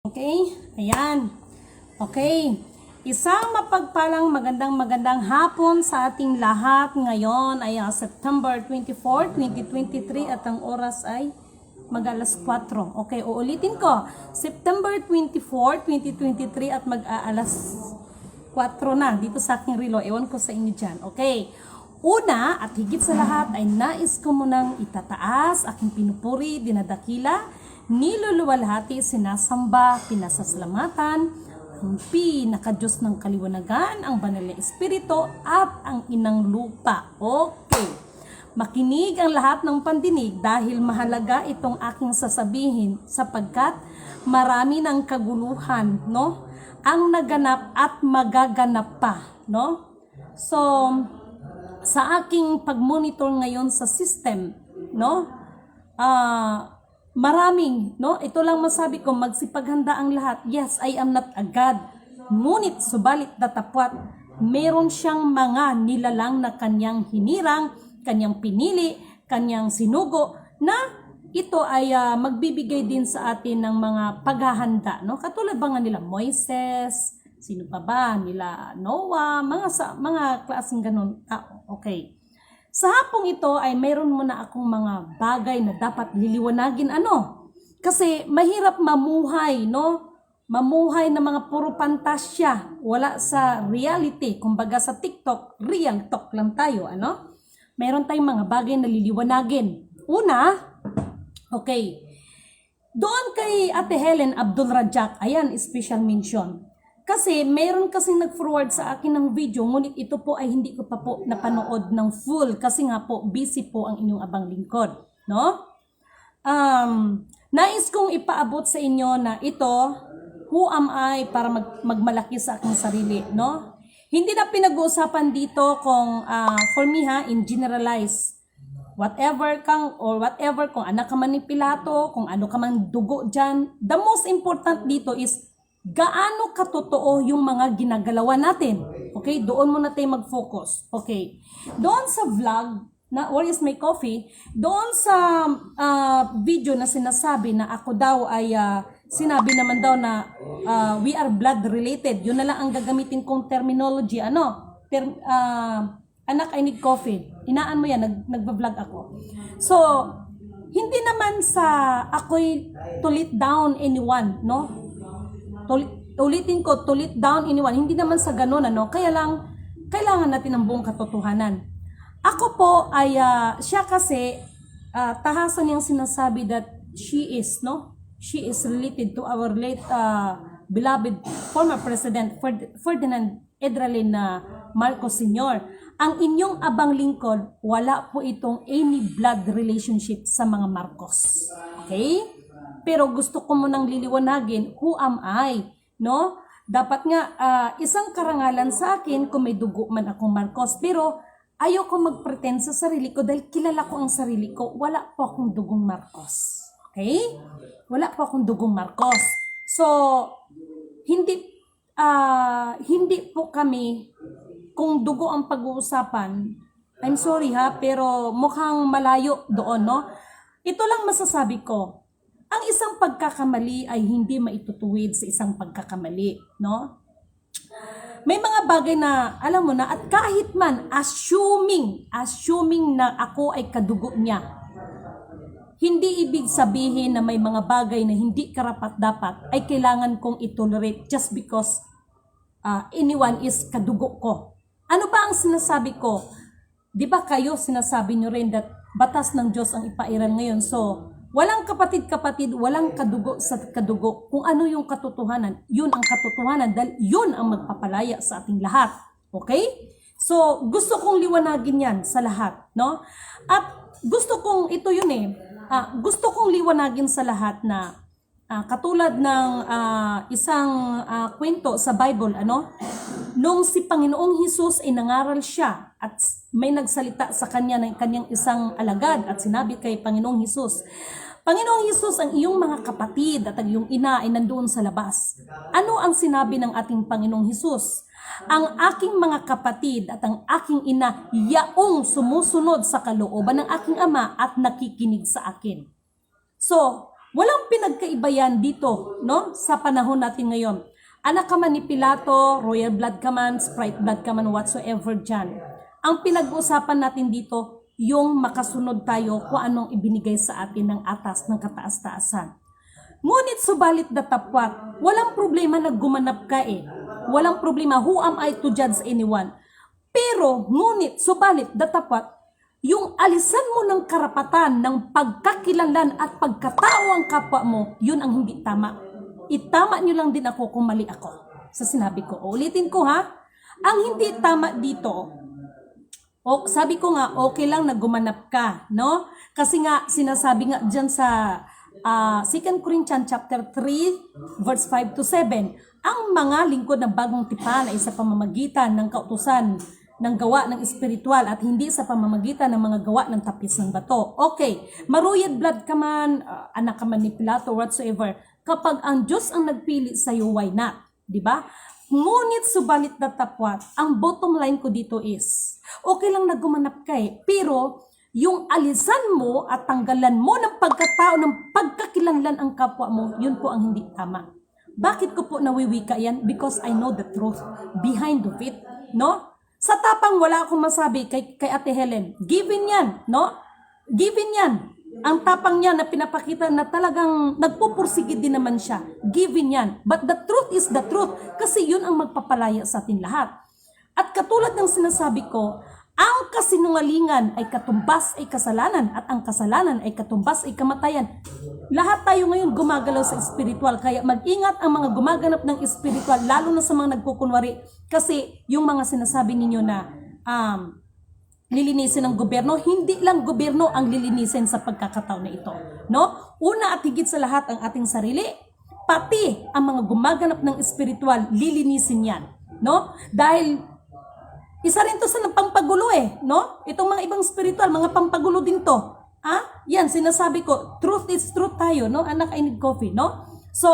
Okay? Ayan. Okay. Isang mapagpalang magandang hapon sa ating lahat. Ngayon ay September 24, 2023 at ang oras ay mag-alas 4. Okay, uulitin ko. September 24, 2023 at mag-aalas 4 na dito sa aking relo. Ewan ko sa inyo dyan. Okay. Una at higit sa lahat ay nais ko munang itataas, aking pinupuri, dinadakila, niluluwalhati, sinasamba, pinasasalamatan, ang pinaka-Diyos ng kaliwanagan, ang banal na Espiritu at ang inang lupa. Okay. Makinig ang lahat ng pandinig dahil mahalaga itong aking sasabihin sapagkat marami ng kaguluhan, no? Ang naganap at magaganap pa, no? So, sa aking pag-monitor ngayon sa system, no? Maraming, no? Ito lang masabi ko, magsipaghanda ang lahat. Yes, I am not a God. Ngunit, subalit datapwat, meron siyang mga nilalang na kanyang hinirang, kanyang pinili, kanyang sinugo, na ito ay magbibigay din sa atin ng mga paghahanda, no? Katulad ba nga nila Moises, sino pa ba? Nila Noah, mga klaseng ganun tao. Okay. Sa hapong ito ay mayroon muna akong mga bagay na dapat liliwanagin. Kasi mahirap mamuhay, no? Mamuhay na mga puro pantasya, wala sa reality. Kumbaga sa TikTok, real talk lang tayo, Mayroon tayong mga bagay na liliwanagin. Una, okay. Doon kay Ate Helen Abdul Rajak, ayan, special mention. Kasi mayroon kasing nag-forward sa akin ng video, ngunit ito po ay hindi ko pa po napanood ng full kasi nga po busy po ang inyong abang lingkod, no? Nais kong ipaabot sa inyo na ito, who am I para magmalaki sa aking sarili, no? Hindi na pinag-uusapan dito kung for me in generalize, whatever kung anak ka man ni Pilato, kung ano ka man dugo dyan, the most important dito is gaano katotoo yung mga ginagalawan natin. Okay? Doon muna tayo mag-focus. Okay. Doon sa vlog, na Where is my coffee? Doon sa video na sinasabi na ako daw ay sinabi naman daw na we are blood related. Yun na lang ang gagamitin kong terminology. Anak, I need coffee. Inaan mo yan, nagba-vlog ako. So, hindi naman sa ako'y to let down anyone, no? Ulitin ko, to let down anyone. Hindi naman sa ganun, Kaya lang, kailangan natin ng buong katotohanan. Ako po ay, siya kasi, tahasan niyang sinasabi that she is related to our late beloved former President Ferdinand Edralin Marcos Sr. Ang inyong abang lingkod, wala po itong any blood relationship sa mga Marcos. Okay? Pero gusto ko munang liliwanagin, who am I? No? Dapat nga, isang karangalan sa akin kung may dugo man akong Marcos. Pero ayoko mag-pretend sa sarili ko dahil kilala ko ang sarili ko. Wala po akong dugong Marcos. Okay? Wala po akong dugong Marcos. So, hindi po kami, kung dugo ang pag-uusapan, I'm sorry pero mukhang malayo doon, no? Ito lang masasabi ko. Ang isang pagkakamali ay hindi maitutuwid sa isang pagkakamali, no? May mga bagay na, alam mo na, at kahit man, assuming na ako ay kadugo niya, hindi ibig sabihin na may mga bagay na hindi karapat-dapat ay kailangan kong itolerate just because anyone is kadugo ko. Ano ba ang sinasabi ko? Di ba kayo sinasabi nyo rin that batas ng Diyos ang ipairal ngayon? So, walang kapatid-kapatid, walang kadugo sa kadugo. Kung ano yung katotohanan, yun ang katotohanan dahil yun ang magpapalaya sa ating lahat. Okay? So, gusto kong liwanagin yan sa lahat, no? At gusto kong, ito yun gusto kong liwanagin sa lahat na katulad ng isang kwento sa Bible, nung si Panginoong Hesus ay nangaral siya at may nagsalita sa kanya ng kanyang isang alagad at sinabi kay Panginoong Hesus, Panginoong Hesus, ang iyong mga kapatid at ang iyong ina ay nandoon sa labas. Ano ang sinabi ng ating Panginoong Hesus? Ang aking mga kapatid at ang aking ina yaong sumusunod sa kalooban ng aking ama at nakikinig sa akin. So, Walang pinagkaiba yan dito, no? Sa panahon natin ngayon. Anak ka man ni Pilato, royal blood ka man, sprite blood ka man, whatsoever dyan. Ang pinag-uusapan natin dito, yung makasunod tayo kung anong ibinigay sa atin ng atas, ng kataas-taasan. Ngunit subalit datapwat, walang problema na gumanap ka eh. Walang problema, who am I to judge anyone? Pero, ngunit, subalit datapwat, yung alisan mo ng karapatan, ng pagkakilanlan at pagkatao ang kapwa mo, yun ang hindi tama. Itama nyo lang din ako kung mali ako sa sinabi ko. Ulitin ko ha, ang hindi tama dito, sabi ko nga, okay lang na gumanap ka, no? Kasi nga, sinasabi nga dyan sa 2 Corinthians chapter 3, verse 5 to 7, ang mga lingkod ng bagong tipan ay sa pamamagitan ng kautusan ng gawa ng espiritual at hindi sa pamamagitan ng mga gawa ng tapis ng bato. Okay, maruyad blood ka man, anak ka man ni Pilato, whatsoever, kapag ang Diyos ang nagpili sa iyo, why not? Diba? Ngunit subalit datapwat, ang bottom line ko dito is, okay lang na gumanap ka eh, pero yung alisan mo at tanggalan mo ng pagkatao, ng pagkakilanlan ang kapwa mo, yun po ang hindi tama. Bakit ko po nawiwika yan? Because I know the truth behind of it, no? Sa tapang wala akong masabi kay Ate Helen. Given yan, no? Given yan. Ang tapang niya na pinapakita na talagang nagpupursigid din naman siya. Given yan. But the truth is the truth. Kasi yun ang magpapalaya sa atin lahat. At katulad ng sinasabi ko, ang kasinungalingan ay katumbas ay kasalanan at ang kasalanan ay katumbas ay kamatayan. Lahat tayo ngayon gumagalaw sa espiritual, kaya mag-ingat ang mga gumaganap ng espiritual, lalo na sa mga nagkukunwari. Kasi yung mga sinasabi ninyo na lilinisin ng gobyerno, hindi lang gobyerno ang lilinisin sa pagkakataon na ito. No? Una at higit sa lahat ang ating sarili, pati ang mga gumaganap ng espiritual, lilinisin yan. No? Dahil isa rin to sa pampagulo eh, no? Itong mga ibang spiritual, mga pampagulo din to. Yan, sinasabi ko, truth is truth tayo, no? Anak, I need coffee, no? So,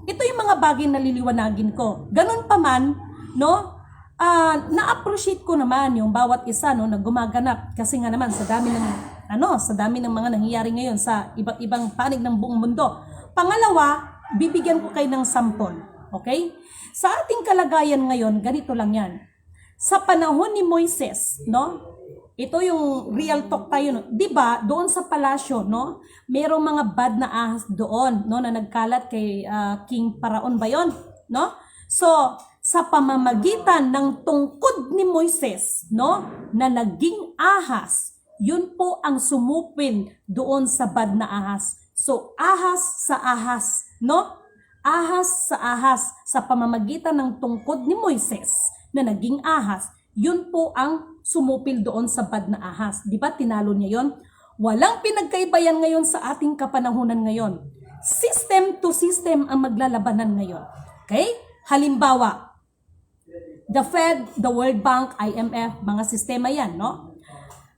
ito yung mga bagay na liliwanagin ko. Ganun pa man, no? Na-appreciate ko naman yung bawat isa, no, na gumaganap. Kasi nga naman, sa dami ng mga nangyayari ngayon sa iba't ibang panig ng buong mundo. Pangalawa, bibigyan ko kayo ng sample, okay? Sa ating kalagayan ngayon, ganito lang yan. Sa panahon ni Moises, no? Ito yung real talk tayo, no? 'Di ba? Doon sa palasyo, no? Merong mga bad na ahas doon, no, na nagkalat kay King Paraon ba 'yon, no? So, sa pamamagitan ng tungkod ni Moises, no, na naging ahas, yun po ang sumupil doon sa bad na ahas. So, ahas sa ahas, no? Ahas sa ahas sa pamamagitan ng tungkod ni Moises na naging ahas, yun po ang sumupil doon sa bad na ahas. Di ba tinalo niya yon? Walang pinagkaiba yan ngayon sa ating kapanahunan ngayon. System to system ang maglalabanan ngayon. Okay? Halimbawa, the Fed, the World Bank, IMF, mga sistema yan, no?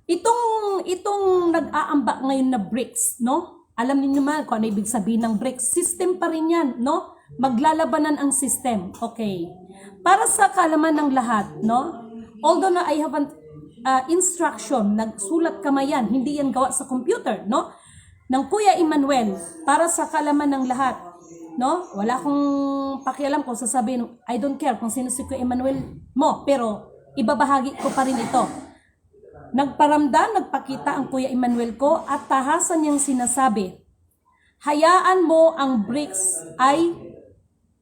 Itong nag-aambak ngayon na BRICS, no? Alam niyo naman kung ano ibig sabihin ng BRICS. System pa rin yan, no? Maglalabanan ang system. Okay. Para sa kaalaman ng lahat, no? Although na I have an instruction, nagsulat kamay yan, hindi yan gawa sa computer, no? Ng Kuya Emmanuel, para sa kaalaman ng lahat, no? Wala akong pakialam kung sasabihin, I don't care kung sino si Kuya Emmanuel mo, pero ibabahagi ko pa rin ito. Nagparamdam, nagpakita ang Kuya Emmanuel ko at tahasan niyang sinasabi, hayaan mo ang BRICS ay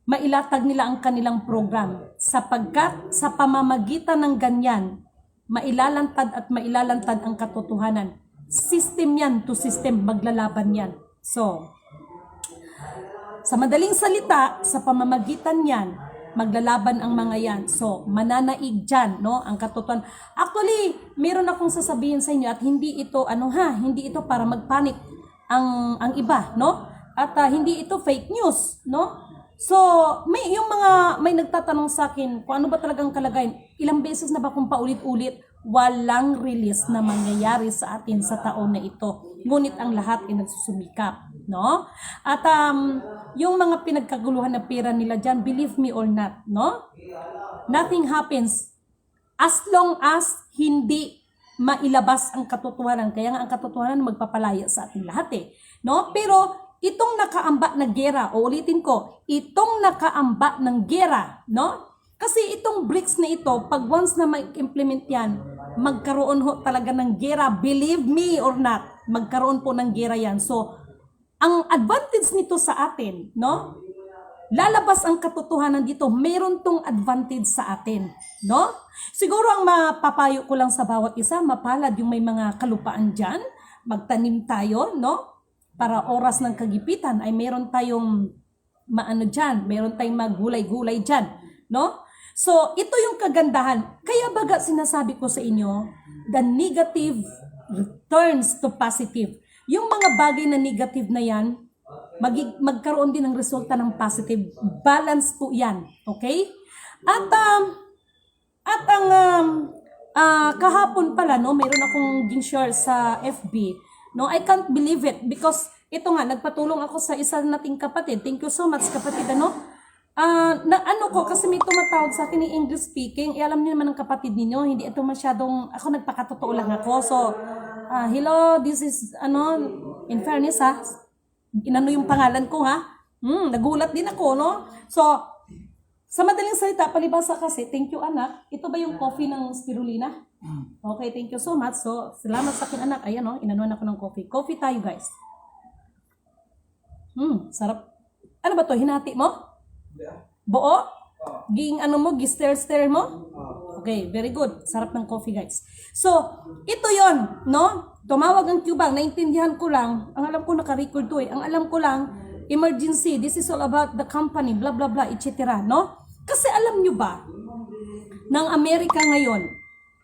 mailatag nila ang kanilang program sapagkat sa pamamagitan ng ganyan, mailalantad at mailalantad ang katotohanan. System yan to system, maglalaban yan. So, sa madaling salita, sa pamamagitan yan, maglalaban ang mga yan. So, mananaig dyan, no, ang katotohanan. Actually, meron akong sasabihin sa inyo at hindi ito, hindi ito para magpanik ang iba, no? At hindi ito fake news, no? So, may nagtatanong sa akin kung ano ba talagang kalagayan. Ilang beses na ba kung paulit-ulit, walang release na mangyayari sa atin sa taon na ito. Ngunit ang lahat ay nagsusumikap, no? At yung mga pinagkaguluhan na pera nila dyan, believe me or not, no? Nothing happens as long as hindi mailabas ang katotohanan. Kaya nga ang katotohanan magpapalaya sa ating lahat eh, no? Pero itong nakaamba na gera, o ulitin ko, itong nakaamba ng gera, no? Kasi itong BRICS na ito, pag once na mag-implement yan, magkaroon ho talaga ng gera. Believe me or not, magkaroon po ng gera yan. So, ang advantage nito sa atin, no? Lalabas ang katotohanan dito, meron tong advantage sa atin, no? Siguro ang mapapayo ko lang sa bawat isa, mapalad yung may mga kalupaan dyan, magtanim tayo, no? Para oras ng kagipitan ay meron tayong maano dyan, meron tayong magulay-gulay dyan, no? So, ito yung kagandahan. Kaya baga sinasabi ko sa inyo, the negative turns to positive. Yung mga bagay na negative na yan, magkaroon din ng resulta ng positive. Balance po yan, okay? At ang kahapon pala, no, mayroon akong share sa FB. No, I can't believe it because ito nga, nagpatulong ako sa isa nating kapatid. Thank you so much, kapatid, ano? Kasi may tumatawag sa akin ni English speaking. Alam niyo naman ng kapatid ninyo, hindi ito masyadong, ako nagpakatotoo lang ako. So, hello, this is, in fairness inano yung pangalan ko nagulat din ako, no? So, sa madaling salita, palibasa kasi, thank you anak, ito ba yung coffee ng spirulina? Okay, thank you so much. So, salamat sa akin anak. Ayan inanuan ako ng coffee. Coffee tayo guys. Sarap. Ano ba to? Hinati mo? Buo? Gi-stir mo? Okay, very good. Sarap ng coffee guys. So, ito yon, no? Tumawag ang Cubang, naintindihan ko lang. Ang alam ko naka-record to Ang alam ko lang, emergency, this is all about the company, blah blah blah, etc. No? Kasi alam nyo ba, ng Amerika ngayon,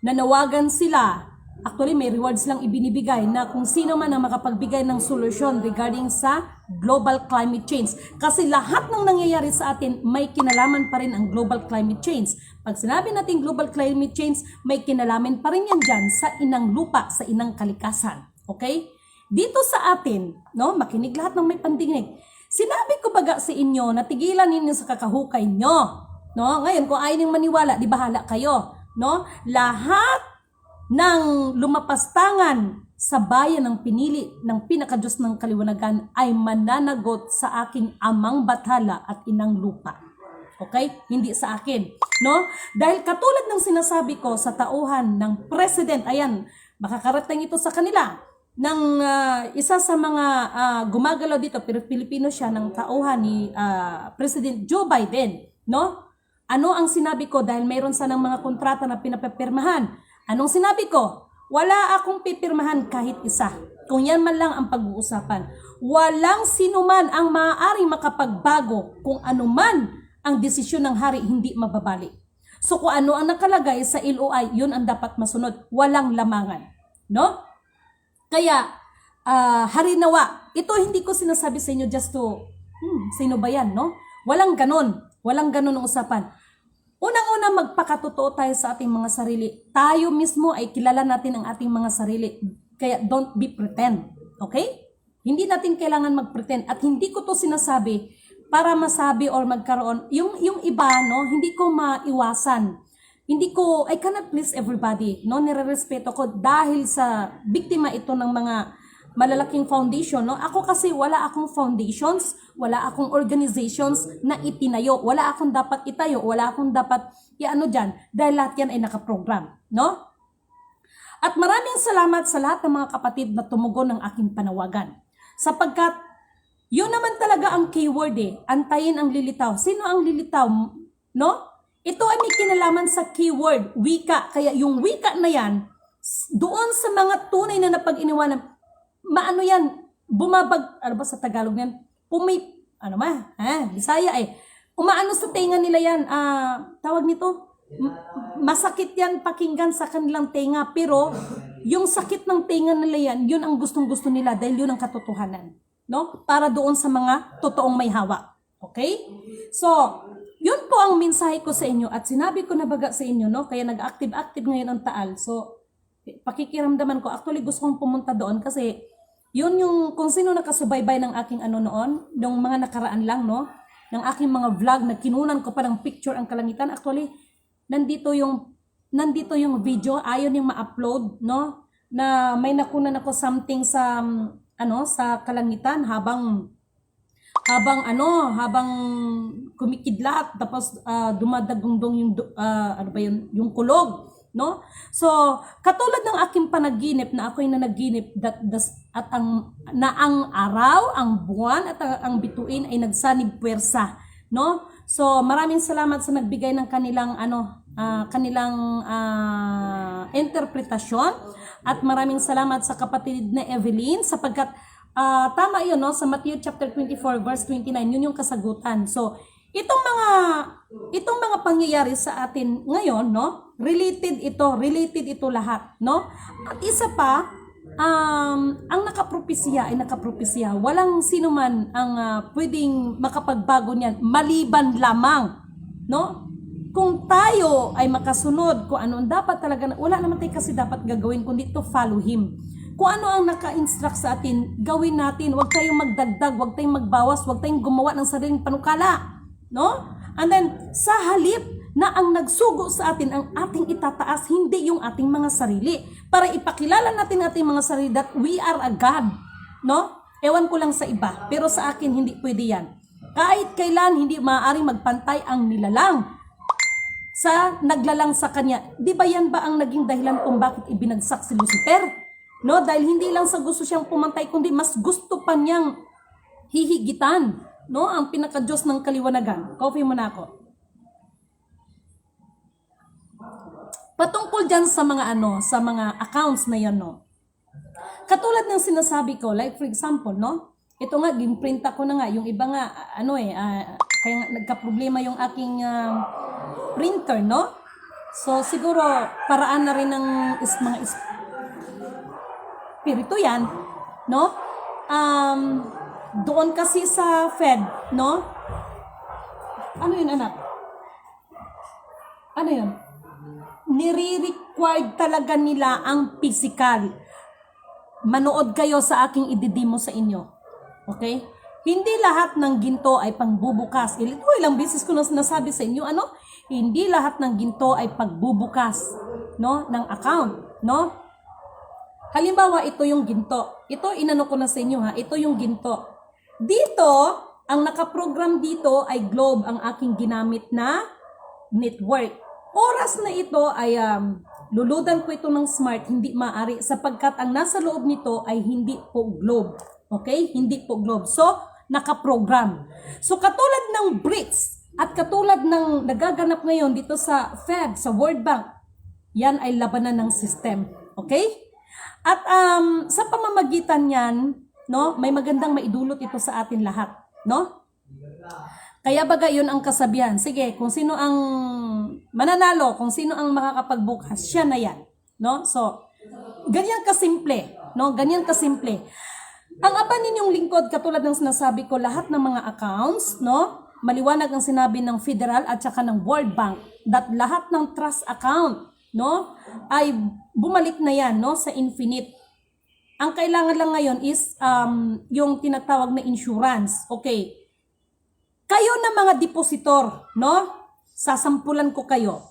nanawagan sila, actually may rewards lang ibinibigay na kung sino man ang makapagbigay ng solusyon regarding sa global climate change. Kasi lahat ng nangyayari sa atin, may kinalaman pa rin ang global climate change. Pag sinabi natin global climate change, may kinalaman pa rin yan dyan sa inang lupa, sa inang kalikasan. Okay? Dito sa atin, no, makinig lahat ng may pandinig. Sinabi ko baga sa inyo na tigilan ninyo sa kakahukay nyo. No? Ngayon, kung ayaw niyong maniwala, di bahala kayo. No? Lahat ng lumapastangan sa bayan ng pinili ng pinakadiyos ng kaliwanagan ay mananagot sa aking amang bathala at inang lupa. Okay? Hindi sa akin. No? Dahil katulad ng sinasabi ko sa tauhan ng president, ayan, makakarating ito sa kanila, ng isa sa mga gumagalaw dito, pero Pilipino siya, ng tauhan ni President Joe Biden. No? Ano ang sinabi ko dahil mayroon sanang mga kontrata na pinapapirmahan? Anong sinabi ko? Wala akong pipirmahan kahit isa. Kung yan man lang ang pag-uusapan. Walang sino man ang maaaring makapagbago kung ano man ang desisyon ng hari hindi mababalik. So kung ano ang nakalagay sa LOI, yun ang dapat masunod. Walang lamangan. No? Kaya, harinawa. Ito hindi ko sinasabi sa inyo just to, sino ba yan, no? Walang ganon. Walang ganon ang usapan. Unang-una, magpakatotoo tayo sa ating mga sarili. Tayo mismo ay kilala natin ang ating mga sarili. Kaya don't be pretend. Okay? Hindi natin kailangan mag-pretend. At hindi ko to sinasabi para masabi or magkaroon. Yung iba, no, hindi ko maiwasan. I cannot please everybody. No? Nire-respeto ko dahil sa biktima ito ng mga malalaking foundation, no? Ako kasi wala akong foundations, wala akong organizations na itinayo, wala akong dapat itayo, wala akong dapat dyan, dahil lahat yan ay nakaprogram, no? At maraming salamat sa lahat ng mga kapatid na tumugon ng aking panawagan. Sapagkat, yun naman talaga ang keyword antayin ang lilitaw. Sino ang lilitaw, no? Ito ay may kinalaman sa keyword, wika. Kaya yung wika na yan, doon sa mga tunay na napag-iniwanan, ano ba sa Tagalog yan? Bisaya umaano sa tenga nila yan, tawag nito, masakit yan pakinggan sa kanilang tenga, pero yung sakit ng tenga nila yan, yun ang gustong-gusto nila dahil yun ang katotohanan, no? Para doon sa mga totoong may hawak. Okay? So, yun po ang mensahe ko sa inyo at sinabi ko na baga sa inyo, no? Kaya nag-active ngayon ang Taal. So, pakikiramdaman ko, actually gusto kong pumunta doon kasi yun yung kung sino nakasubaybay ng aking noon, ng mga nakaraan lang, no? Ng aking mga vlog na kinunan ko pa ng picture ang kalangitan. Actually, nandito yung video, ayaw niyang ma-upload, no? Na may nakunan ako something sa sa kalangitan habang habang kumikidlat tapos dumadagundong yung ano ba yun, yung kulog, no? So katulad ng aking panaginip na ako'y nanaginip at ang araw, ang buwan at ang bituin ay nagsanib puwersa, no? So maraming salamat sa nagbigay ng kanilang interpretasyon, at maraming salamat sa kapatid na Evelyn sapagkat tama yun, no? Sa Matthew chapter 24 verse 29, yun yung kasagutan. So, itong mga pangyayari sa atin ngayon, no? Related ito lahat, no? At isa pa, ang nakapropesya ay nakapropesya. Walang sino man ang pwedeng makapagbago niyan maliban lamang, no? Kung tayo ay makasunod kung ano dapat talaga, wala naman tayo kasi dapat gagawin kundi to follow Him. Kung ano ang naka-instruct sa atin, gawin natin. Huwag tayong magdagdag, huwag tayong magbawas, huwag tayong gumawa ng sariling panukala. No? And then, sa halip na ang nagsugo sa atin, ang ating itataas, hindi yung ating mga sarili. Para ipakilala natin ating mga sarili that we are a God. No? Ewan ko lang sa iba, pero sa akin hindi pwede yan. Kahit kailan hindi maaaring magpantay ang nilalang sa naglalang sa kanya. Di ba yan ba ang naging dahilan kung bakit ibinagsak si Lucifer? No, dahil hindi lang sa gusto siyang pumantay, kundi mas gusto pa niyang hihigitan, no, ang pinaka-Diyos ng kaliwanagan. Coffee mo na ako. Patungkol diyan sa mga accounts na 'yon, no. Katulad ng sinasabi ko, like for example, no, ito nga gimprint ako na nga, yung iba nga kaya nga nagka-problema yung aking printer, no. So siguro paraan na rin ng mga espiritu yan, no? Doon kasi sa Fed, no? Ano yun, anak? Ano yun? Nire-required talaga nila ang physical. Manood kayo sa aking ididemo sa inyo. Okay? Hindi lahat ng ginto ay pangbubukas. Ito ilang beses ko na sinasabi sa inyo, hindi lahat ng ginto ay pagbubukas, no, ng account, no? Halimbawa, ito yung ginto. Ito, inano ko na sa inyo, ha? Ito yung ginto. Dito, ang nakaprogram dito ay Globe ang aking ginamit na network. Oras na ito ay luludan ko ito ng smart, hindi maaari sapagkat ang nasa loob nito ay hindi po Globe. Okay? Hindi po Globe. So, nakaprogram. So, katulad ng BRICS at katulad ng nagaganap ngayon dito sa Fed, sa World Bank, yan ay labanan ng system. Okay? At sa pamamagitan niyan, no, may magandang maidulot ito sa atin lahat, no? Kaya baga yun ang kasabihan. Sige, kung sino ang mananalo, kung sino ang makakapagbukas, siya na yan, no? So, ganyan kasimple, no? Ganyan kasimple. Ang Aba Ninyong Lingkod, katulad ng sinasabi ko, lahat ng mga accounts, no? Maliwanag ang sinabi ng Federal at saka ng World Bank that lahat ng trust account, no, ay bumalik na yan, no, sa Infinite. Ang kailangan lang ngayon is yung tinatawag na insurance. Okay. Kayo na mga depositor, no, sasampulan ko kayo.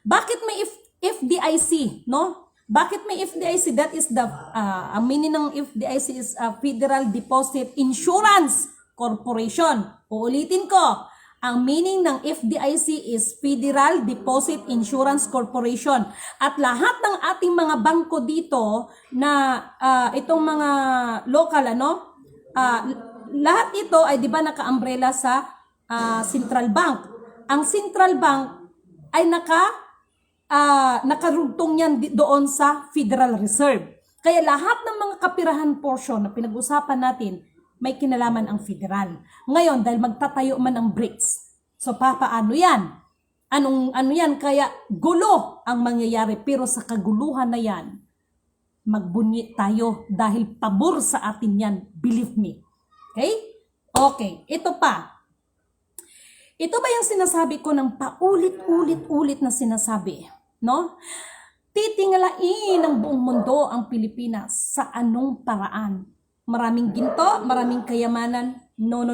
Bakit may FDIC, no? Bakit may FDIC? That is ang meaning ng FDIC is Federal Deposit Insurance Corporation. Uulitin ko. Ang meaning ng FDIC is Federal Deposit Insurance Corporation. At lahat ng ating mga bangko dito na itong mga local, lahat ito ay 'di ba naka-umbrella sa Central Bank. Ang Central Bank ay nakarugtong yan doon sa Federal Reserve. Kaya lahat ng mga kapirahan portion na pinag-usapan natin, may kinalaman ang federal. Ngayon, dahil magtatayo man ang BRICS, so papaano yan? Ano yan? Kaya gulo ang mangyayari, pero sa kaguluhan na yan, magbunyi tayo dahil pabor sa atin yan. Believe me. Okay? Okay, ito pa. Ito ba yung sinasabi ko ng paulit-ulit na sinasabi? No? Titingalain ng buong mundo ang Pilipinas sa anong paraan? Maraming ginto, maraming kayamanan. No.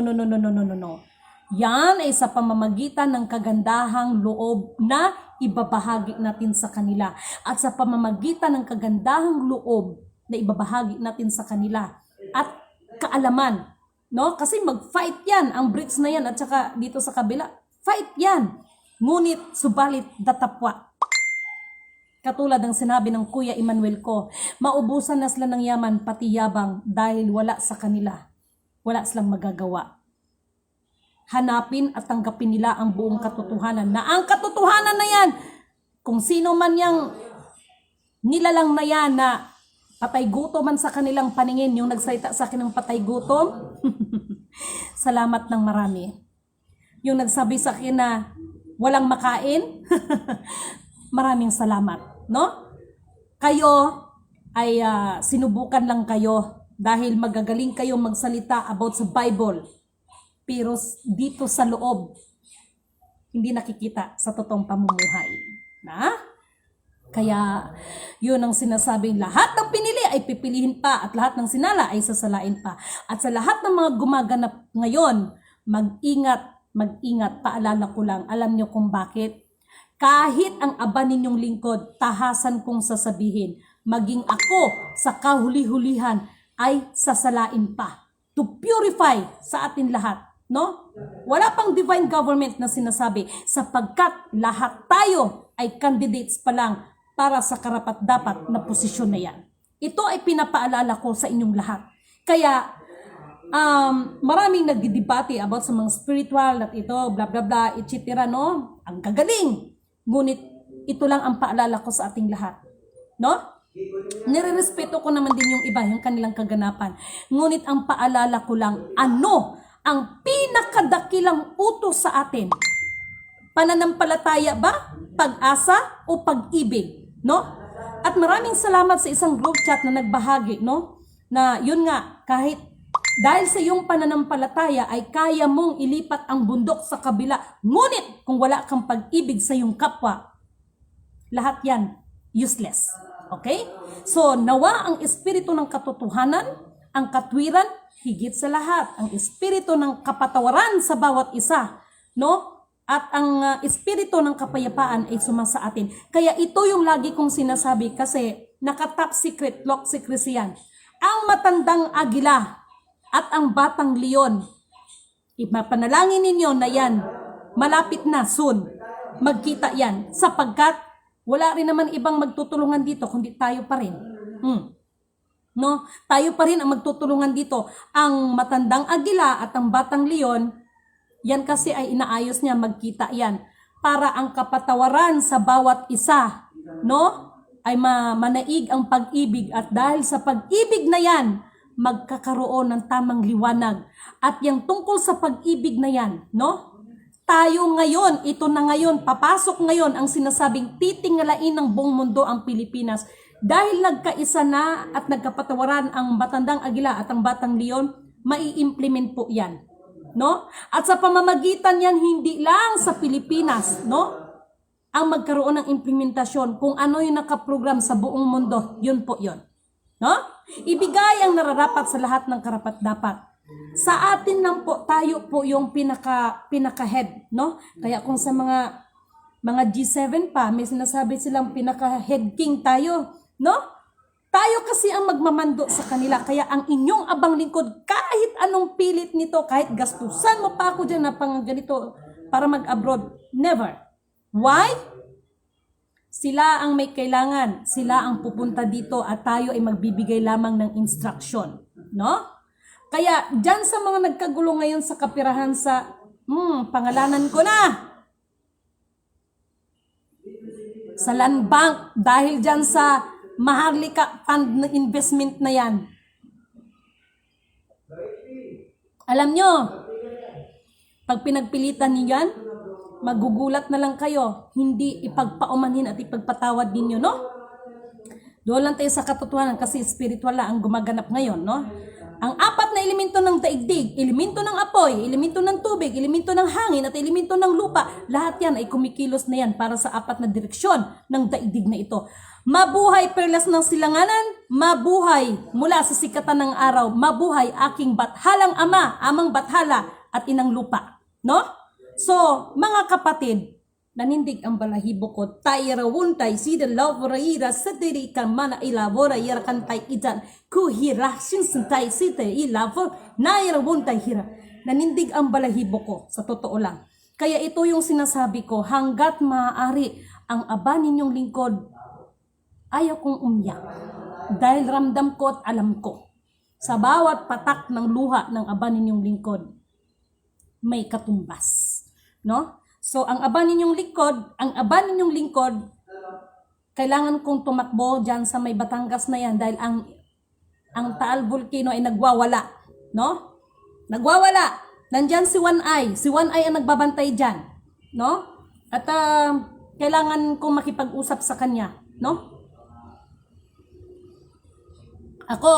Yan ay sa pamamagitan ng kagandahang loob na ibabahagi natin sa kanila. At sa pamamagitan ng kagandahang loob na ibabahagi natin sa kanila. At kaalaman No? Kasi mag-fight yan, ang BRICS na yan at saka dito sa kabila. Fight yan. Ngunit, subalit, datapwa. Katulad ng sinabi ng Kuya Emmanuel ko, maubusan na sila ng yaman pati yabang dahil wala sa kanila. Wala silang magagawa. Hanapin at tanggapin nila ang buong katotohanan. Na ang katotohanan na yan, kung sino man yang nilalang na yan na patay gutom man sa kanilang paningin, yung nagsalita sa akin ng patay gutom, salamat ng marami. Yung nagsabi sa akin na walang makain, maraming salamat. No? Kayo ay sinubukan lang kayo dahil magagaling kayo magsalita about sa Bible. Pero dito sa loob, hindi nakikita sa totoong pamumuhay. Na? Kaya, yun ang sinasabing lahat ng pinili ay pipilihin pa at lahat ng sinala ay sasalain pa. At sa lahat ng mga gumaganap ngayon, mag-ingat, paalala ko lang, alam nyo kung bakit? Kahit ang aba ninyong lingkod, tahasan kong sasabihin, maging ako sa kahuli-hulihan ay sasalain pa. To purify sa atin lahat. No? Wala pang divine government na sinasabi sapagkat lahat tayo ay candidates pa lang para sa karapat-dapat na posisyon na yan. Ito ay pinapaalala ko sa inyong lahat. Kaya, maraming nagdidebate about sa mga spiritual at ito, bla bla bla, etc. No? Ang gagaling. Ngunit, ito lang ang paalala ko sa ating lahat. No? Nirerespeto ko naman din yung iba, yung kanilang kaganapan. Ngunit, ang paalala ko lang, ano ang pinakadakilang utos sa atin? Pananampalataya ba? Pag-asa o pag-ibig? No? At maraming salamat sa isang group chat na nagbahagi, no? Na yun nga, kahit dahil sa iyong pananampalataya ay kaya mong ilipat ang bundok sa kabila. Ngunit kung wala kang pag-ibig sa iyong kapwa, lahat yan useless. Okay? So, nawa ang espiritu ng katotohanan, ang katwiran, higit sa lahat, ang espiritu ng kapatawaran sa bawat isa, no? At ang espiritu ng kapayapaan ay sumasa atin. Kaya ito yung lagi kong sinasabi kasi naka-top secret, lock secrecy yan. Ang matandang agila at ang batang leon, ipapanalangin ninyo na yan, malapit na, soon, magkita yan. Sapagkat wala rin naman ibang magtutulungan dito kundi tayo pa rin. No? Tayo pa rin ang magtutulungan dito. Ang matandang agila at ang batang leon, yan kasi ay inaayos niya, magkita yan. Para ang kapatawaran sa bawat isa, no? Ay manaig ang pag-ibig. At dahil sa pag-ibig na yan, magkakaroon ng tamang liwanag. At yung tungkol sa pag-ibig na yan, no? Tayo ngayon, ito na ngayon, papasok ngayon ang sinasabing titingalain ng buong mundo ang Pilipinas. Dahil nagkaisa na at nagkapatawaran ang matandang agila at ang batang leon, mai-implement po yan. No? At sa pamamagitan yan, hindi lang sa Pilipinas, no? Ang magkaroon ng implementasyon kung ano yung nakaprogram sa buong mundo, yun po yun. No? Ibigay ang nararapat sa lahat ng karapat-dapat. Sa atin lang po, tayo po yung pinaka-head, no? Kaya kung sa mga G7 pa, may sinasabi silang pinaka-head king tayo. No? Tayo kasi ang magmamando sa kanila. Kaya ang inyong abang lingkod, kahit anong pilit nito, kahit gastusan mo pa ako dyan na pang ganito para mag-abroad, never. Why? Sila ang may kailangan. Sila ang pupunta dito at tayo ay magbibigay lamang ng instruction. No? Kaya dyan sa mga nagkagulo ngayon sa kapirahan sa, pangalanan ko na. Sa land bank, dahil dyan sa Maharlika fund na investment na yan. Alam nyo, pag pinagpilitan niyo yan, magugulat na lang kayo. Hindi ipagpaumanhin at ipagpatawad ninyo, no? Doon lang tayo sa katotohanan kasi spiritual lang ang gumaganap ngayon, no? Ang apat na elemento ng daigdig, elemento ng apoy, elemento ng tubig, elemento ng hangin at elemento ng lupa, lahat yan ay kumikilos na yan para sa apat na direksyon ng daigdig na ito. Mabuhay perlas ng silanganan, mabuhay mula sa sikatan ng araw, mabuhay aking bathalang ama, amang bathala at inang lupa. No? So, mga kapatid, nanindig ang balahibo ko. Tayrawon tay sida lavora sa diri kan mana ilavora ira kan tay ijan kuhira sinsin tay sida ilavor nairawon tay hira. Nanindig ang balahibo ko, sa totoo lang. Kaya ito yung sinasabi ko, hanggat maaari ang aba ninyong lingkod, ayaw kong umiyak. Dahil ramdam ko at alam ko, sa bawat patak ng luha ng aba ninyong lingkod, may katumbas. No? So, ang aba ninyong lingkod, kailangan kong tumakbo dyan sa may Batangas na yan dahil ang Taal Volcano ay nagwawala. No? Nagwawala. Nandyan si One Eye. Si One Eye ang nagbabantay dyan. No? At kailangan kong makipag-usap sa kanya. No? Ako,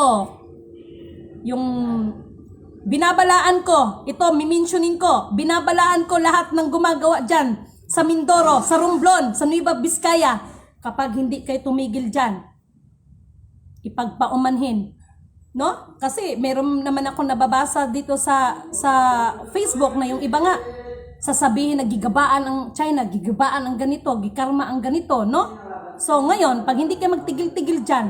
yung binabalaan ko, ito, mimensionin ko, binabalaan ko lahat ng gumagawa dyan sa Mindoro, sa Romblon, sa Nueva Vizcaya. Kapag hindi kayo tumigil dyan, ipagpaumanhin. No? Kasi meron naman ako nababasa dito sa Facebook na yung iba nga, sasabihin na gigabaan ang China, gigabaan ang ganito, gikarma ang ganito, no? So ngayon, pag hindi kayo magtigil-tigil dyan,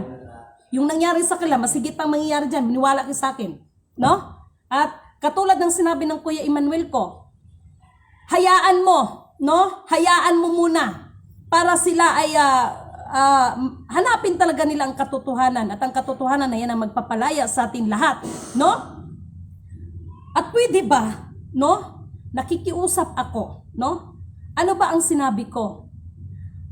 yung nangyari sa kanila, masigit pang mangyayari dyan, miniwala kayo sa akin. No? At katulad ng sinabi ng Kuya Emmanuel ko, hayaan mo, no? Hayaan mo muna para sila ay hanapin talaga nila ang katotohanan. At ang katotohanan na yan ang magpapalaya sa atin lahat. No? At pwede ba, no? Nakikiusap ako, no? Ano ba ang sinabi ko?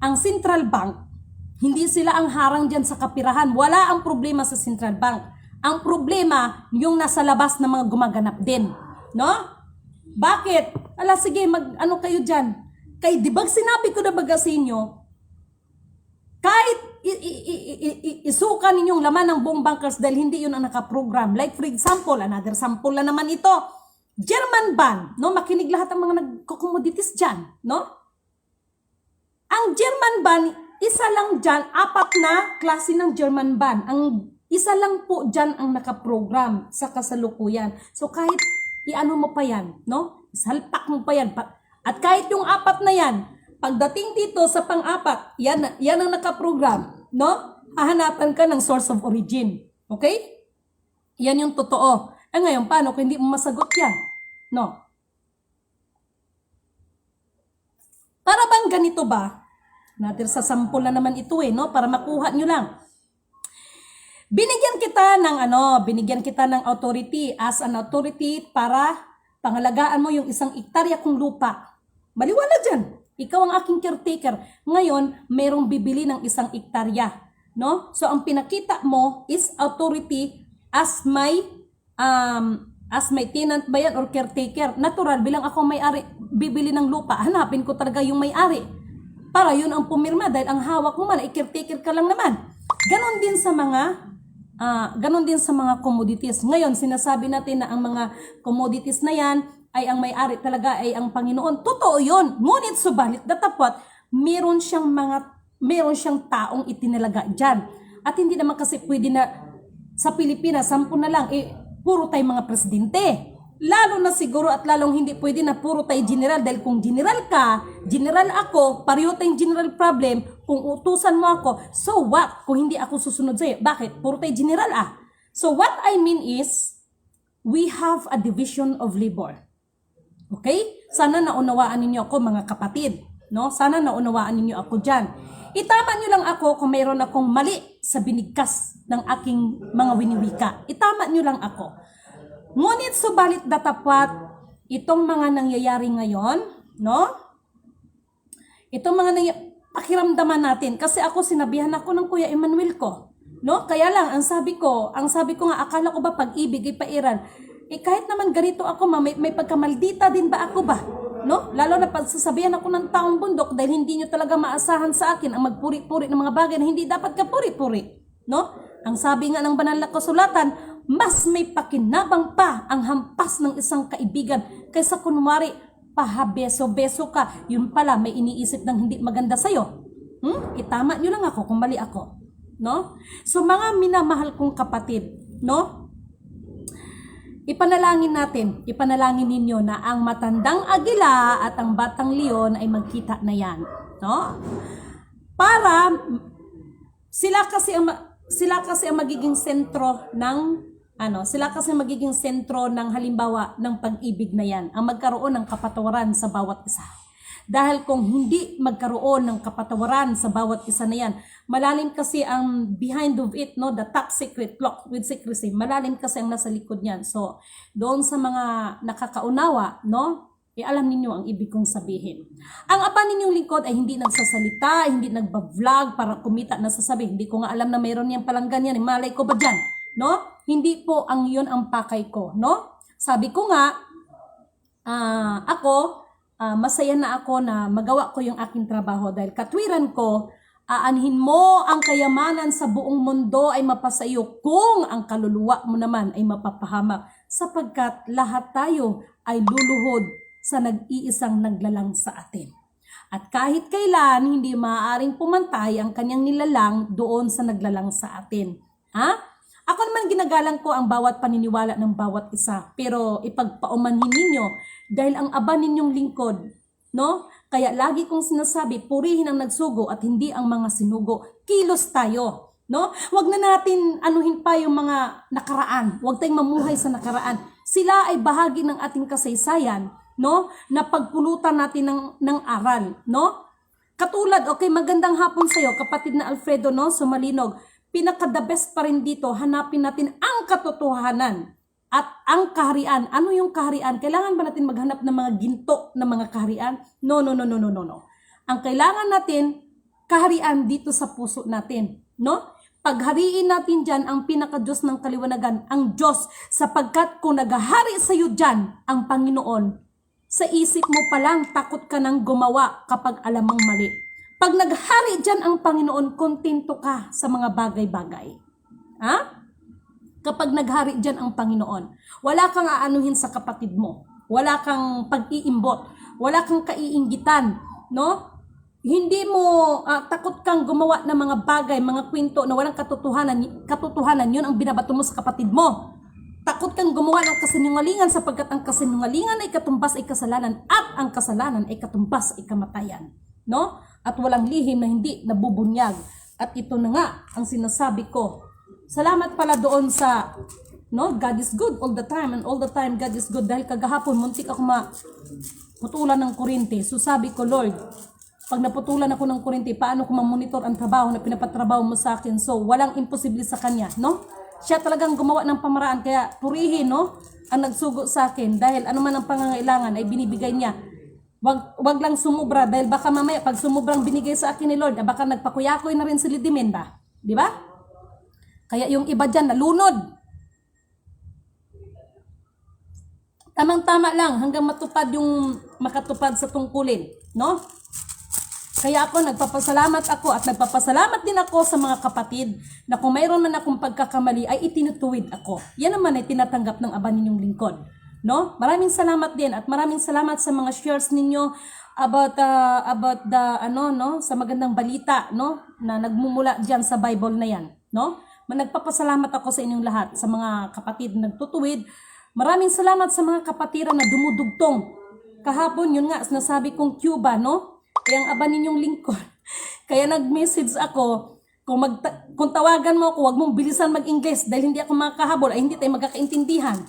Ang Central Bank, hindi sila ang harang dyan sa kapirahan. Wala ang problema sa Central Bank. Ang problema, yung nasa labas na mga gumaganap din. No? Bakit? Ala, sige, ano kayo dyan? Kay, di ba sinabi ko na baga sa inyo, kahit isuka ninyong laman ng buong bankers dahil hindi yun ang nakaprogram. Like for example, another sample na naman ito, German ban. No? Makinig lahat ang mga nagko-commodities dyan. No? Ang German ban, isa lang dyan, 4 na klase ng German ban. Ang isa lang po dyan ang nakaprogram sa kasalukuyan. So kahit iano mo pa yan, no? Salpak mo pa yan. At kahit yung 4 na yan, pagdating dito sa pang-4, yan ang nakaprogram, no? Hahanapan ka ng source of origin. Okay? Yan yung totoo. Ngayon, paano kung hindi mo masagot yan? No? Para bang ganito ba? Natin sa sample na naman ito no? Para makuha nyo lang. Binigyan kita ng authority as an authority para pangalagaan mo yung 1 hektarya kong lupa. Maliwanag dyan. Ikaw ang aking caretaker. Ngayon, merong bibili ng 1 hektarya. No? So, ang pinakita mo is authority as my tenant ba yan or caretaker. Natural, bilang ako may-ari, bibili ng lupa. Hanapin ko talaga yung may-ari. Para yun ang pumirma dahil ang hawak mo man ay caretaker ka lang naman. Ganon din sa mga commodities. Ngayon, sinasabi natin na ang mga commodities na yan ay ang may-ari talaga ay ang Panginoon. Totoo yun. Ngunit subalit datapwat, meron siyang taong itinalaga dyan. At hindi naman kasi pwede na sa Pilipinas, 10 na lang, puro tayo mga presidente. Lalo na siguro at lalong hindi pwede na puro tayo general. Dahil kung general ka, general ako, pareho tayong general problem, kung utusan mo ako, so what? Kung hindi ako susunod sa'yo, bakit? Puro tayo general So what I mean is, we have a division of labor. Okay? Sana naunawaan ninyo ako mga kapatid. No? Sana naunawaan ninyo ako dyan. Itama nyo lang ako kung mayroon akong mali sa binigkas ng aking mga winiwika. Itama nyo lang ako. Ngunit subalit datapwat, itong mga nangyayari ngayon, no? Itong mga pakiramdaman natin. Kasi ako sinabihan ako ng Kuya Emmanuel ko. No? Kaya lang, ang sabi ko nga, akala ko ba pag-ibig ay pairan? Kahit naman ganito ako, may pagkamaldita din ba ako ba? No? Lalo na pagsasabihan ako ng taong bundok dahil hindi nyo talaga maasahan sa akin ang magpuri-puri ng mga bagay na hindi dapat kapuri-puri. No? Ang sabi nga ng banal na kasulatan, mas may pakinabang pa ang hampas ng isang kaibigan kaysa kunwari pahabeso-beso ka. Yun pala, may iniisip ng hindi maganda sa'yo. Itama nyo lang ako kung mali ako. No? So mga minamahal kong kapatid, no? ipanalangin ninyo na ang matandang agila at ang batang leon ay magkita na yan, no? Para sila kasi ang magiging sentro ng sila kasi ang magiging sentro ng halimbawa ng pag-ibig na yan, ang magkaroon ng kapatawaran sa bawat isa. Dahil kung hindi magkaroon ng kapatawaran sa bawat isa na yan, malalim kasi ang behind of it, no, the top secret, locked with secrecy, malalim kasi ang nasa likod niyan. So, doon sa mga nakakaunawa, no, alam ninyo ang ibig kong sabihin. Ang aba ninyong lingkod ay hindi nagsasalita, hindi nagba-vlog para kumita na sasabihin. Hindi ko nga alam na mayroon niyang palang ganyan, malay ko ba dyan, no? Hindi po ang yun ang pakay ko, no? Sabi ko nga, masaya na ako na magawa ko yung aking trabaho dahil katwiran ko, aanhin mo ang kayamanan sa buong mundo ay mapasayo kung ang kaluluwa mo naman ay mapapahamak sapagkat lahat tayo ay luluhod sa nag-iisang naglalang sa atin. At kahit kailan hindi maaaring pumantay ang kanyang nilalang doon sa naglalang sa atin. Ako naman ginagalang ko ang bawat paniniwala ng bawat isa, pero ipagpaumanhin ninyo dahil ang aba ninyong lingkod, no? Kaya lagi kong sinasabi, purihin ang nagsugo at hindi ang mga sinugo. Kilos tayo, no? Huwag na natin anuhin pa yung mga nakaraan. Huwag tayong mamuhay sa nakaraan. Sila ay bahagi ng ating kasaysayan, no? Na pagpulutan natin ng aral, no? Katulad, okay, magandang hapon sa iyo, kapatid na Alfredo, no? Sumalinog. Pinaka-the best pa rin dito, hanapin natin ang katotohanan at ang kaharian. Ano yung kaharian? Kailangan ba natin maghanap ng mga ginto na mga kaharian? No. Ang kailangan natin, kaharian dito sa puso natin, no? Paghariin natin dyan ang pinaka-Diyos ng kaliwanagan, ang Diyos, sapagkat kung naghahari sa iyo dyan ang Panginoon, sa isip mo pa lang takot ka nang gumawa kapag alam mong mali. Pag naghari dyan ang Panginoon, kontento ka sa mga bagay-bagay. Kapag naghari dyan ang Panginoon, wala kang aanuhin sa kapatid mo. Wala kang pag-iimbot. Wala kang kaiinggitan. No? Hindi mo takot kang gumawa ng mga bagay, mga kwento na walang katotohanan. Yun ang binabato mo sa kapatid mo. Takot kang gumawa ng kasinungalingan sapagkat ang kasinungalingan ay katumbas ay kasalanan at ang kasalanan ay katumbas ay kamatayan. No? At walang lihim na hindi nabubunyag. At ito na nga ang sinasabi ko. Salamat pala doon sa, no, God is good all the time and all the time God is good. Dahil kagahapon muntik ako maputulan ng kuryente. So sabi ko, Lord, pag naputulan ako ng kuryente, paano ko mamonitor ang trabaho na pinapatrabaho mo sa akin? So walang imposible sa kanya, no? Siya talagang gumawa ng pamaraan, kaya purihin, no, ang nagsugo sa akin dahil ano man ang pangangailangan ay binibigay niya. Wag lang sumubra dahil baka mamaya pag sumubrang binigay sa akin ni Lord, baka nagpakuyakoy na rin si Lidimen ba? Di ba? Kaya yung iba dyan nalunod. Tamang-tama lang hanggang matupad yung makatupad sa tungkulin, no? Kaya ako nagpapasalamat at nagpapasalamat din ako sa mga kapatid na kung mayroon man akong pagkakamali ay itinutuwid ako. Yan naman ay tinatanggap ng aba ninyong lingkod. No? Maraming salamat din at maraming salamat sa mga shares ninyo about the sa magandang balita, no, na nagmumula diyan sa Bible na 'yan, no? Nagpapasalamat ako sa inyong lahat, sa mga kapatid na nagtutuwid. Maraming salamat sa mga kapatiran na dumudugtong. Kahapon yun nga sinasabi kong Cuba, no? Kaya ang aba ninyong lingkod. Kaya nag-message ako, kung tawagan mo ako, wag mong bilisan mag-Ingles dahil hindi ako makakahabol ay hindi tayo magkakaintindihan.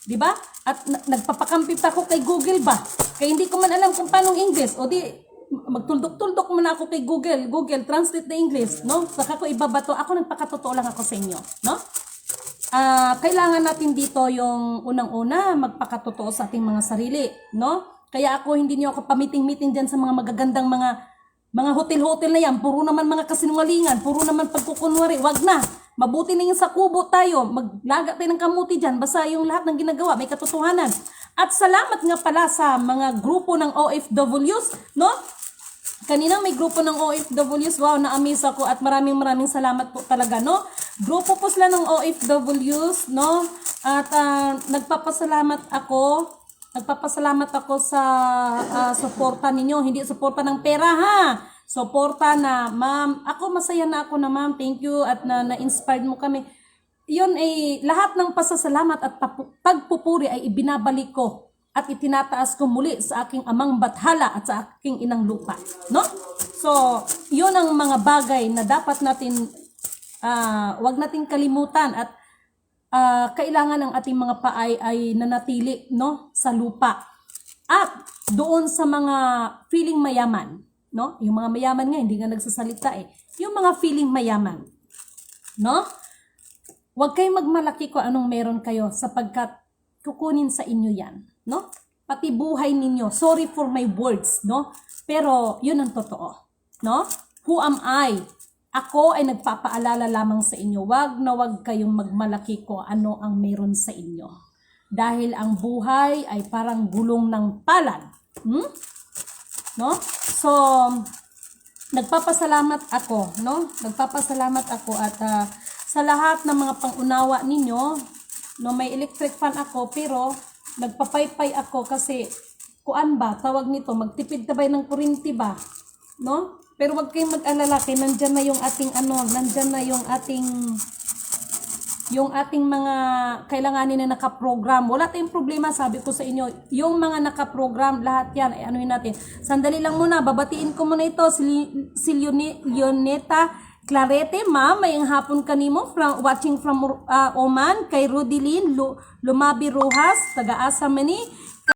Di ba? At nagpapakampi pa ako kay Google ba? Kaya hindi ko man alam kung paano English. O di, magtuldok-tuldok muna ako kay Google. Google, translate na English, no? Saka ko ibabato. Ako nagpakatotoo lang ako sa inyo, no? Kailangan natin dito yung unang-una, magpakatotoo sa ating mga sarili, no? Kaya ako, hindi niyo ako pamiting-miting dyan sa mga magagandang mga hotel-hotel na yan. Puro naman mga kasinungalingan, puro naman pagkukunwari. Wag na. Mabuti na yung sa kubo tayo, maglaga tayo ng kamuti dyan, basta yung lahat ng ginagawa, may katotohanan. At salamat nga pala sa mga grupo ng OFWs, no? Kanina may grupo ng OFWs, wow, na-amaze ako at maraming salamat po talaga, no? Grupo po sila ng OFWs, no? At nagpapasalamat ako sa suporta ninyo, hindi suporta ng pera, ha? Suporta na, ma'am, ako masaya na ako na ma'am, thank you at na-inspired mo kami. yun ay lahat ng pasasalamat at pagpupuri ay ibinabalik ko at itinataas ko muli sa aking amang bathala at sa aking inang lupa, no? So, yun ang mga bagay na dapat natin wag nating kalimutan at kailangan ang ating mga paay ay nanatili, no, sa lupa. At doon sa mga feeling mayaman, no? Yung mga mayaman nga hindi nga nagsasalita eh. Yung mga feeling mayaman, no? Huwag kayong magmalaki kung anong meron kayo sapagkat kukunin sa inyo yan, no? Pati buhay ninyo. Sorry for my words, no? Pero yun ang totoo, no? Who am I? Ako ay nagpapaalala lamang sa inyo. Wag na wag kayong magmalaki kung ano ang meron sa inyo. Dahil ang buhay ay parang gulong ng palad. No? So, nagpapasalamat ako, no? Nagpapasalamat ako at sa lahat ng mga pangunawa ninyo, no, may electric fan ako pero nagpapaypay ako kasi kuan ba, tawag nito, magtipid tabay ng kuryente ba, no? Pero wag kayong mag-alala kay nandyan na yung ating nandyan na yung ating mga kailanganin na nakaprogram. Wala tayong problema, sabi ko sa inyo, yung mga nakaprogram, lahat yan, ay anuhin natin. Sandali lang muna, babatiin ko muna ito, si Leoneta Clarete, ma'am, may hapon kanimo watching from Oman, kay Rudilin Lumabi Rojas, taga-asa Mani,